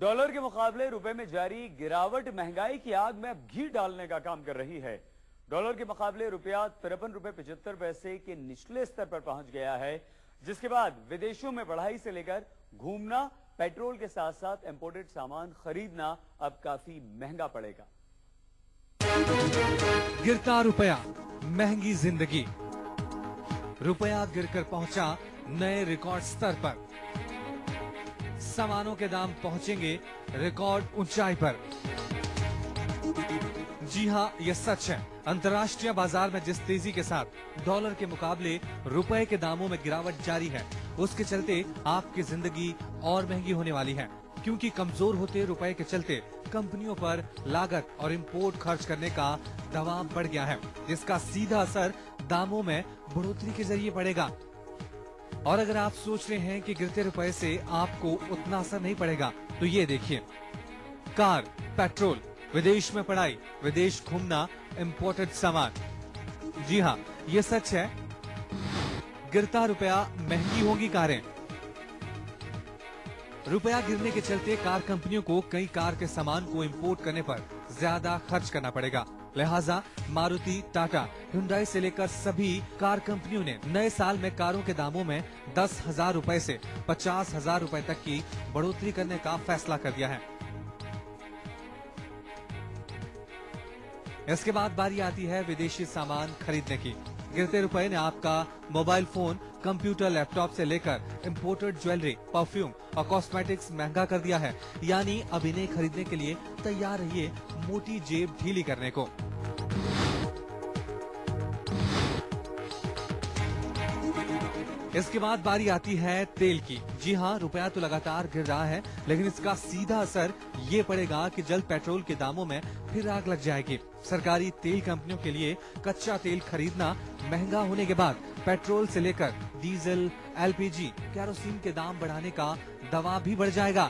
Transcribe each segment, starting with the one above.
Dollar के मुकाबले रुपए में जारी गिरावट महंगाई की आग में अब घी डालने का काम कर रही है। डॉलर के मुकाबले रुपया 53 रुपए 75 पैसे के निचले स्तर पर पहुंच गया है, जिसके बाद विदेशों में पढ़ाई से लेकर घूमना, पेट्रोल के साथ साथ इंपोर्टेड सामान खरीदना अब काफी महंगा पड़ेगा। गिरता रुपया, महंगी जिंदगी। रुपया गिरकर पहुंचा नए रिकॉर्ड स्तर पर। सामानों के दाम पहुंचेंगे रिकॉर्ड ऊंचाई पर। जी हां, यह सच है। अंतर्राष्ट्रीय बाजार में जिस तेजी के साथ डॉलर के मुकाबले रुपए के दामों में गिरावट जारी है, उसके चलते आपकी जिंदगी और महंगी होने वाली है, क्योंकि कमजोर होते रुपए के चलते कंपनियों पर लागत और इंपोर्ट खर्च करने का दबाव बढ़ गया है, जिसका सीधा असर दामों में बढ़ोतरी के जरिए पड़ेगा। और अगर आप सोच रहे हैं कि गिरते रुपए से आपको उतना असर नहीं पड़ेगा, तो ये देखिए, कार, पेट्रोल, विदेश में पढ़ाई, विदेश घूमना, इंपोर्टेड सामान। जी हाँ, ये सच है। गिरता रुपया, महंगी होंगी कारें। रुपया गिरने के चलते कार कंपनियों को कई कार के सामान को इंपोर्ट करने पर ज्यादा खर्च करना पड़ेगा। लिहाजा मारुति, टाटा, हुंडई से लेकर सभी कार कंपनियों ने नए साल में कारों के दामों में 10,000 रुपए से 50,000 रुपए तक की बढ़ोतरी करने का फैसला कर दिया है। इसके बाद बारी आती है विदेशी सामान खरीदने की। गिरते रुपए ने आपका मोबाइल फोन, कंप्यूटर, लैपटॉप से लेकर इंपोर्टेड ज्वेलरी, परफ्यूम और कॉस्मेटिक्स महंगा कर दिया है। यानी अब इन्हें खरीदने के लिए तैयार रहिए मोटी जेब ढीली करने को। इसके बाद बारी आती है तेल की। जी हाँ, रुपया तो लगातार गिर रहा है, लेकिन इसका सीधा असर ये पड़ेगा कि जल्द पेट्रोल के दामों में फिर आग लग जाएगी। सरकारी तेल कंपनियों के लिए कच्चा तेल खरीदना महंगा होने के बाद पेट्रोल से लेकर डीजल, एलपीजी, केरोसिन के दाम बढ़ाने का दबाव भी बढ़ जाएगा।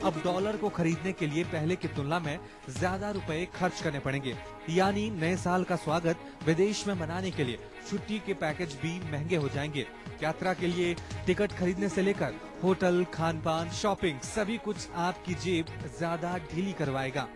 अब डॉलर को खरीदने के लिए पहले की तुलना में ज्यादा रुपए खर्च करने पड़ेंगे। यानी नए साल का स्वागत विदेश में मनाने के लिए छुट्टी के पैकेज भी महंगे हो जाएंगे। यात्रा के लिए टिकट खरीदने से लेकर होटल, खान पान, शॉपिंग, सभी कुछ आपकी जेब ज्यादा ढीली करवाएगा।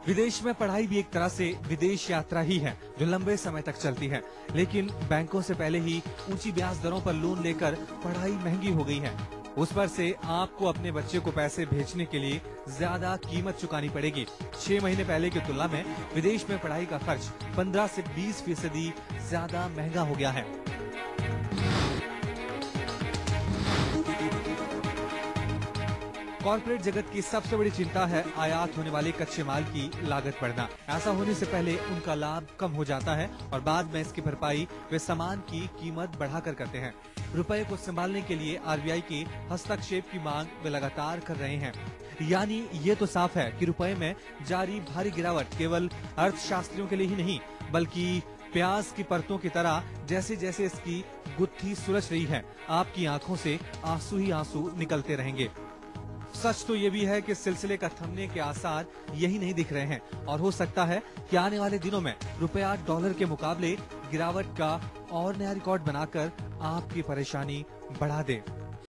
विदेश में पढ़ाई भी एक तरह से विदेश यात्रा ही है, जो लंबे समय तक चलती है। लेकिन बैंकों से पहले ही ऊंची ब्याज दरों पर लोन लेकर पढ़ाई महंगी हो गई है। उस पर से आपको अपने बच्चे को पैसे भेजने के लिए ज्यादा कीमत चुकानी पड़ेगी। 6 महीने पहले की तुलना में विदेश में पढ़ाई का खर्च 15 से 20% ज्यादा महंगा हो गया है। कॉर्पोरेट जगत की सबसे बड़ी चिंता है आयात होने वाले कच्चे माल की लागत बढ़ना। ऐसा होने से पहले उनका लाभ कम हो जाता है और बाद में इसकी भरपाई वे सामान की कीमत बढ़ाकर करते हैं। रुपए को संभालने के लिए आरबीआई के हस्तक्षेप की मांग वे लगातार कर रहे हैं। यानी ये तो साफ है कि रुपए में जारी भारी गिरावट केवल अर्थशास्त्रियों के लिए ही नहीं, बल्कि प्याज की परतों की तरह जैसे जैसे इसकी गुत्थी सुलझ रही है, आपकी आंखों से आंसू ही आंसू निकलते रहेंगे। सच तो ये भी है कि सिलसिले का थमने के आसार यही नहीं दिख रहे हैं और हो सकता है कि आने वाले दिनों में रुपया डॉलर के मुकाबले गिरावट का और नया रिकॉर्ड बनाकर आपकी परेशानी बढ़ा दे।